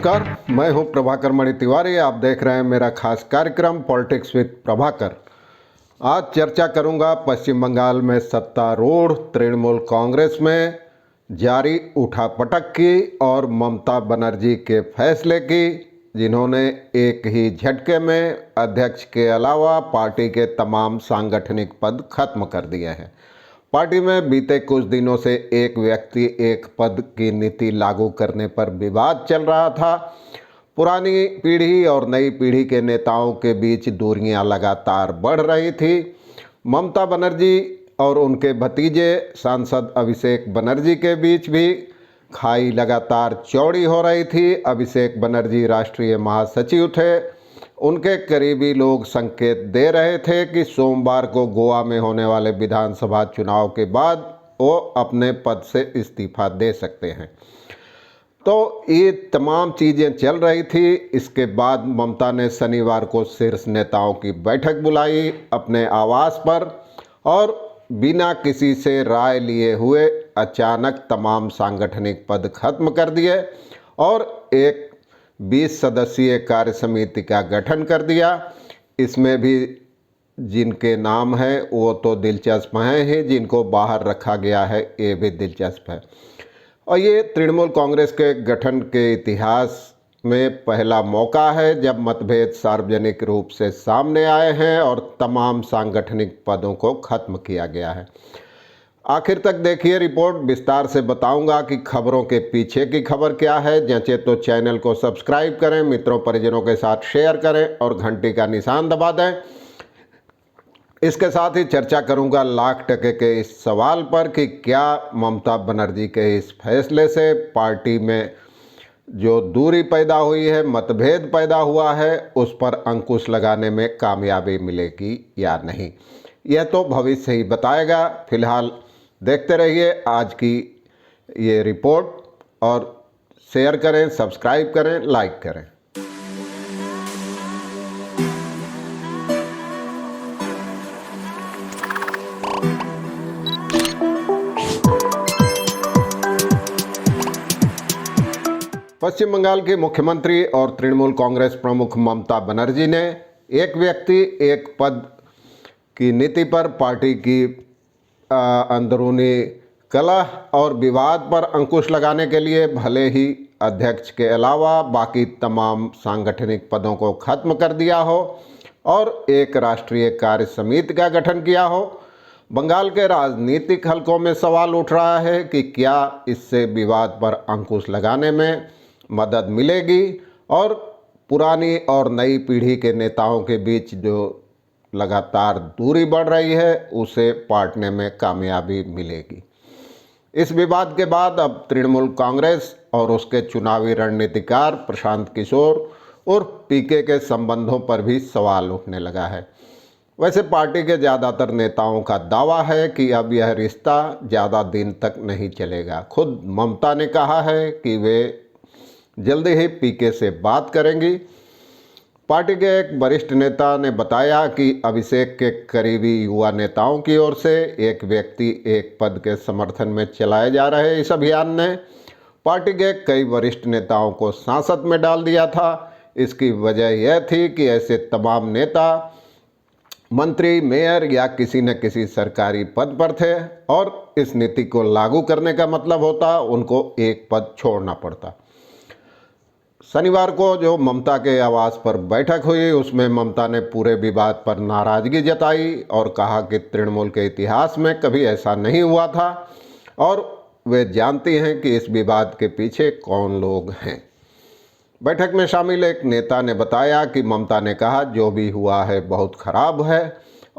नमस्कार, मैं हूं प्रभाकर मणि तिवारी। आप देख रहे हैं मेरा खास कार्यक्रम पॉलिटिक्स विद प्रभाकर। आज चर्चा करूंगा पश्चिम बंगाल में सत्तारूढ़ तृणमूल कांग्रेस में जारी उठापटक की और ममता बनर्जी के फैसले की, जिन्होंने एक ही झटके में अध्यक्ष के अलावा पार्टी के तमाम सांगठनिक पद खत्म कर दिए हैं। पार्टी में बीते कुछ दिनों से एक व्यक्ति एक पद की नीति लागू करने पर विवाद चल रहा था। पुरानी पीढ़ी और नई पीढ़ी के नेताओं के बीच दूरियां लगातार बढ़ रही थी। ममता बनर्जी और उनके भतीजे सांसद अभिषेक बनर्जी के बीच भी खाई लगातार चौड़ी हो रही थी। अभिषेक बनर्जी राष्ट्रीय महासचिव थे। उनके करीबी लोग संकेत दे रहे थे कि सोमवार को गोवा में होने वाले विधानसभा चुनाव के बाद वो अपने पद से इस्तीफा दे सकते हैं। तो ये तमाम चीज़ें चल रही थी। इसके बाद ममता ने शनिवार को शीर्ष नेताओं की बैठक बुलाई अपने आवास पर और बिना किसी से राय लिए हुए अचानक तमाम सांगठनिक पद खत्म कर दिए और एक 20 सदस्यीय कार्य समिति का गठन कर दिया। इसमें भी जिनके नाम है वो तो दिलचस्प हैं ही, जिनको बाहर रखा गया है ये भी दिलचस्प है। और ये तृणमूल कांग्रेस के गठन के इतिहास में पहला मौका है जब मतभेद सार्वजनिक रूप से सामने आए हैं और तमाम सांगठनिक पदों को खत्म किया गया है। आखिर तक देखिए रिपोर्ट, विस्तार से बताऊंगा कि खबरों के पीछे की खबर क्या है। जैसे तो चैनल को सब्सक्राइब करें, मित्रों परिजनों के साथ शेयर करें और घंटी का निशान दबा दें। इसके साथ ही चर्चा करूंगा लाख टके के इस सवाल पर कि क्या ममता बनर्जी के इस फैसले से पार्टी में जो दूरी पैदा हुई है, मतभेद पैदा हुआ है, उस पर अंकुश लगाने में कामयाबी मिलेगी या नहीं, यह तो भविष्य ही बताएगा। फिलहाल देखते रहिए आज की ये रिपोर्ट और शेयर करें, सब्सक्राइब करें, लाइक करें। पश्चिम बंगाल की मुख्यमंत्री और तृणमूल कांग्रेस प्रमुख ममता बनर्जी ने एक व्यक्ति एक पद की नीति पर पार्टी की अंदरूनी कलह और विवाद पर अंकुश लगाने के लिए भले ही अध्यक्ष के अलावा बाकी तमाम सांगठनिक पदों को खत्म कर दिया हो और एक राष्ट्रीय कार्य समिति का गठन किया हो, बंगाल के राजनीतिक हलकों में सवाल उठ रहा है कि क्या इससे विवाद पर अंकुश लगाने में मदद मिलेगी और पुरानी और नई पीढ़ी के नेताओं के बीच जो लगातार दूरी बढ़ रही है उसे पाटने में कामयाबी मिलेगी। इस विवाद के बाद अब तृणमूल कांग्रेस और उसके चुनावी रणनीतिकार प्रशांत किशोर और पीके के संबंधों पर भी सवाल उठने लगा है। वैसे पार्टी के ज़्यादातर नेताओं का दावा है कि अब यह रिश्ता ज़्यादा दिन तक नहीं चलेगा। खुद ममता ने कहा है कि वे जल्दी ही पीके से बात करेंगी। पार्टी के एक वरिष्ठ नेता ने बताया कि अभिषेक के करीबी युवा नेताओं की ओर से एक व्यक्ति एक पद के समर्थन में चलाए जा रहे इस अभियान ने पार्टी के कई वरिष्ठ नेताओं को सांसद में डाल दिया था। इसकी वजह यह थी कि ऐसे तमाम नेता मंत्री, मेयर या किसी न किसी सरकारी पद पर थे और इस नीति को लागू करने का मतलब होता उनको एक पद छोड़ना पड़ता। शनिवार को जो ममता के आवास पर बैठक हुई उसमें ममता ने पूरे विवाद पर नाराजगी जताई और कहा कि तृणमूल के इतिहास में कभी ऐसा नहीं हुआ था और वे जानती हैं कि इस विवाद के पीछे कौन लोग हैं। बैठक में शामिल एक नेता ने बताया कि ममता ने कहा जो भी हुआ है बहुत खराब है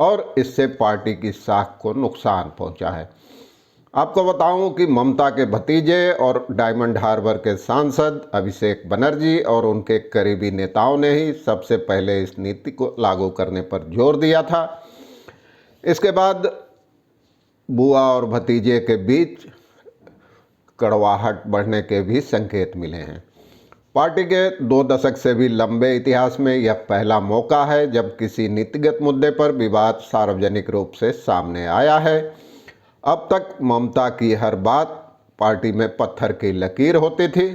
और इससे पार्टी की साख को नुकसान पहुंचा है। आपको बताऊं कि ममता के भतीजे और डायमंड हार्बर के सांसद अभिषेक बनर्जी और उनके करीबी नेताओं ने ही सबसे पहले इस नीति को लागू करने पर जोर दिया था। इसके बाद बुआ और भतीजे के बीच कड़वाहट बढ़ने के भी संकेत मिले हैं। पार्टी के 2 दशक से भी लंबे इतिहास में यह पहला मौका है जब किसी नीतिगत मुद्दे पर विवाद सार्वजनिक रूप से सामने आया है। अब तक ममता की हर बात पार्टी में पत्थर की लकीर होती थी।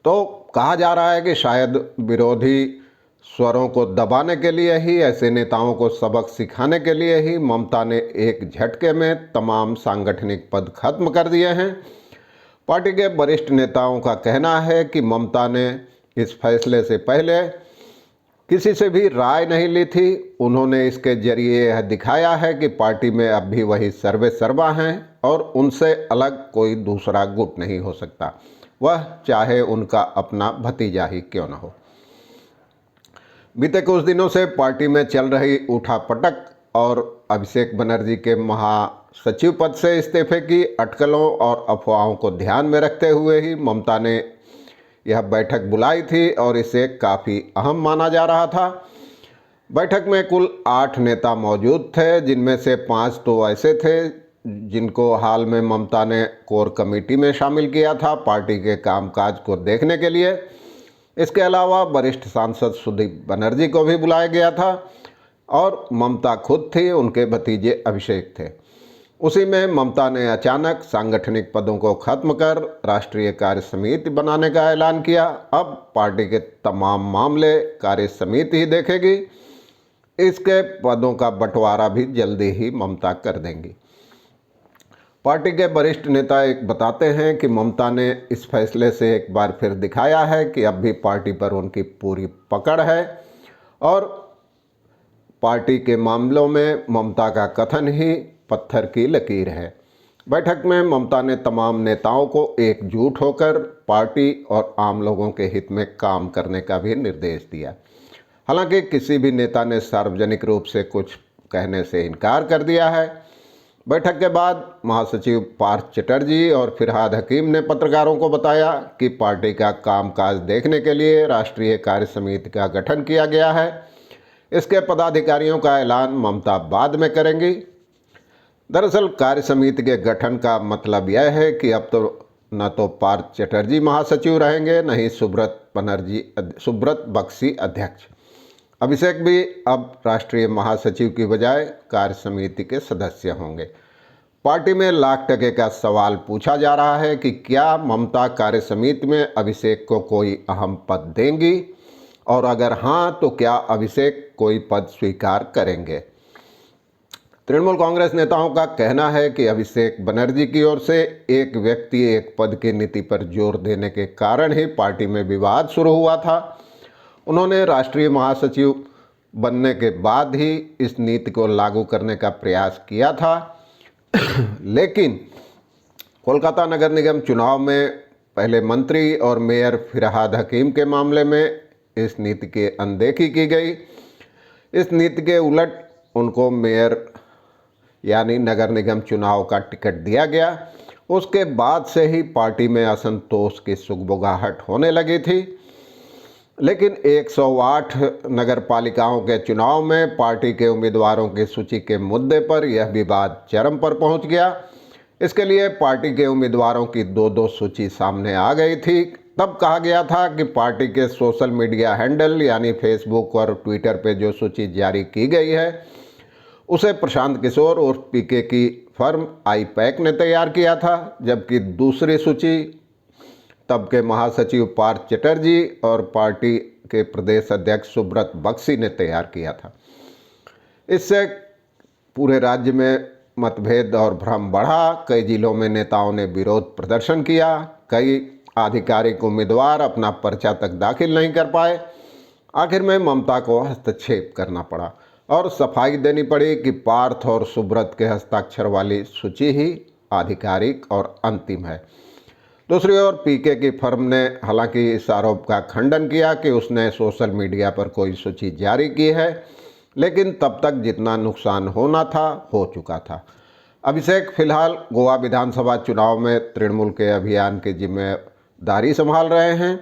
तो कहा जा रहा है कि शायद विरोधी स्वरों को दबाने के लिए ही, ऐसे नेताओं को सबक सिखाने के लिए ही ममता ने एक झटके में तमाम सांगठनिक पद खत्म कर दिए हैं। पार्टी के वरिष्ठ नेताओं का कहना है कि ममता ने इस फैसले से पहले किसी से भी राय नहीं ली थी। उन्होंने इसके जरिए यह दिखाया है कि पार्टी में अब भी वही सर्वे सर्वा हैं और उनसे अलग कोई दूसरा गुट नहीं हो सकता, वह चाहे उनका अपना भतीजा ही क्यों न हो। बीते कुछ दिनों से पार्टी में चल रही उठापटक और अभिषेक बनर्जी के महासचिव पद से इस्तीफे की अटकलों और अफवाहों को ध्यान में रखते हुए ही ममता ने यह बैठक बुलाई थी और इसे काफ़ी अहम माना जा रहा था। बैठक में कुल 8 नेता मौजूद थे, जिनमें से 5 तो ऐसे थे जिनको हाल में ममता ने कोर कमेटी में शामिल किया था पार्टी के कामकाज को देखने के लिए। इसके अलावा वरिष्ठ सांसद सुदीप बनर्जी को भी बुलाया गया था और ममता खुद थी, उनके भतीजे अभिषेक थे। उसी में ममता ने अचानक सांगठनिक पदों को खत्म कर राष्ट्रीय कार्य समिति बनाने का ऐलान किया। अब पार्टी के तमाम मामले कार्य समिति ही देखेगी। इसके पदों का बंटवारा भी जल्दी ही ममता कर देंगी। पार्टी के वरिष्ठ नेता एक बताते हैं कि ममता ने इस फैसले से एक बार फिर दिखाया है कि अब भी पार्टी पर उनकी पूरी पकड़ है और पार्टी के मामलों में ममता का कथन ही पत्थर की लकीर है। बैठक में ममता ने तमाम नेताओं को एकजुट होकर पार्टी और आम लोगों के हित में काम करने का भी निर्देश दिया। हालांकि किसी भी नेता ने सार्वजनिक रूप से कुछ कहने से इनकार कर दिया है। बैठक के बाद महासचिव पार्थ चटर्जी और फिरहाद हकीम ने पत्रकारों को बताया कि पार्टी का कामकाज देखने के लिए राष्ट्रीय कार्य समिति का गठन किया गया है। इसके पदाधिकारियों का ऐलान ममता बाद में करेंगी। दरअसल कार्य समिति के गठन का मतलब यह है कि अब तो न तो पार्थ चटर्जी महासचिव रहेंगे, न ही सुब्रत बख्शी अध्यक्ष। अभिषेक भी अब राष्ट्रीय महासचिव की बजाय कार्य समिति के सदस्य होंगे। पार्टी में लाख टके का सवाल पूछा जा रहा है कि क्या ममता कार्य समिति में अभिषेक को कोई अहम पद देंगी और अगर हाँ तो क्या अभिषेक कोई पद स्वीकार करेंगे। तृणमूल कांग्रेस नेताओं का कहना है कि अभिषेक बनर्जी की ओर से एक व्यक्ति एक पद की नीति पर जोर देने के कारण ही पार्टी में विवाद शुरू हुआ था। उन्होंने राष्ट्रीय महासचिव बनने के बाद ही इस नीति को लागू करने का प्रयास किया था लेकिन कोलकाता नगर निगम चुनाव में पहले मंत्री और मेयर फिरहाद हकीम के मामले में इस नीति की अनदेखी की गई। इस नीति के उलट उनको मेयर यानी नगर निगम चुनाव का टिकट दिया गया। उसके बाद से ही पार्टी में असंतोष की सुगबुगाहट होने लगी थी। लेकिन 108 नगर पालिकाओं के चुनाव में पार्टी के उम्मीदवारों की सूची के मुद्दे पर यह विवाद चरम पर पहुंच गया। इसके लिए पार्टी के उम्मीदवारों की 2-2 सूची सामने आ गई थी। तब कहा गया था कि पार्टी के सोशल मीडिया हैंडल यानी फेसबुक और ट्विटर पे जो सूची जारी की गई है उसे प्रशांत किशोर और पीके की फर्म आईपैक ने तैयार किया था, जबकि दूसरी सूची तब के महासचिव पार्थ चटर्जी और पार्टी के प्रदेश अध्यक्ष सुब्रत बख्शी ने तैयार किया था। इससे पूरे राज्य में मतभेद और भ्रम बढ़ा। कई जिलों में नेताओं ने विरोध प्रदर्शन किया। कई आधिकारिक उम्मीदवार अपना पर्चा तक दाखिल नहीं कर पाए। आखिर में ममता को हस्तक्षेप करना पड़ा और सफाई देनी पड़ी कि पार्थ और सुब्रत के हस्ताक्षर वाली सूची ही आधिकारिक और अंतिम है। दूसरी ओर पीके की फर्म ने हालांकि इस आरोप का खंडन किया कि उसने सोशल मीडिया पर कोई सूची जारी की है, लेकिन तब तक जितना नुकसान होना था हो चुका था। अभिषेक फिलहाल गोवा विधानसभा चुनाव में तृणमूल के अभियान की जिम्मेदारी संभाल रहे हैं।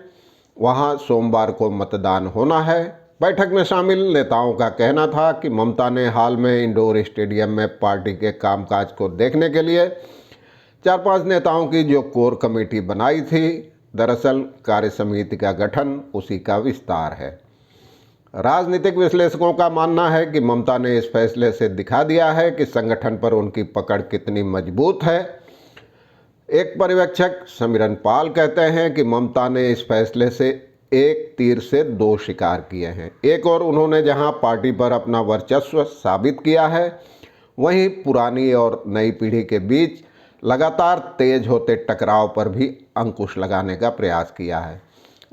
वहां सोमवार को मतदान होना है। बैठक में शामिल नेताओं का कहना था कि ममता ने हाल में इंडोर स्टेडियम में पार्टी के कामकाज को देखने के लिए 4-5 नेताओं की जो कोर कमेटी बनाई थी, दरअसल कार्य समिति का गठन उसी का विस्तार है। राजनीतिक विश्लेषकों का मानना है कि ममता ने इस फैसले से दिखा दिया है कि संगठन पर उनकी पकड़ कितनी मजबूत है। एक पर्यवेक्षक समीरन पाल कहते हैं कि ममता ने इस फैसले से एक तीर से दो शिकार किए हैं। एक और उन्होंने जहां पार्टी पर अपना वर्चस्व साबित किया है, वहीं पुरानी और नई पीढ़ी के बीच लगातार तेज होते टकराव पर भी अंकुश लगाने का प्रयास किया है।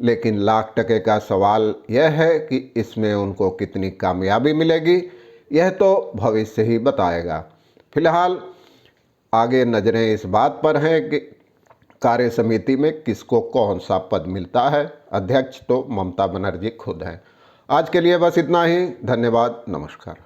लेकिन लाख टके का सवाल यह है कि इसमें उनको कितनी कामयाबी मिलेगी, यह तो भविष्य ही बताएगा। फिलहाल आगे नज़रें इस बात पर हैं कि कार्य समिति में किसको कौन सा पद मिलता है। अध्यक्ष तो ममता बनर्जी खुद हैं। आज के लिए बस इतना ही। धन्यवाद। नमस्कार।